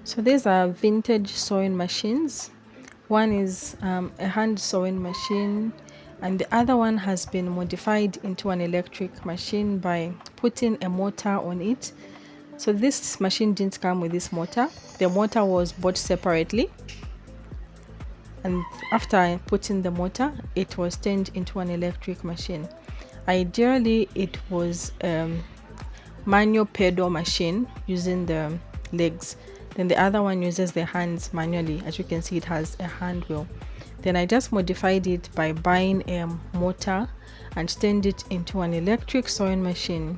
So these are vintage sewing machines. One is a hand sewing machine, and the other one has been modified into an electric machine by putting a motor on it. So this machine didn't come with this motor. The motor was bought separately, and after putting the motor, it was turned into an electric machine. Ideally, it was manual pedal machine using the legs. Then the other one uses the hands manually. As you can see, it has a hand wheel. Then I just modified it by buying a motor and turned it into an electric sewing machine.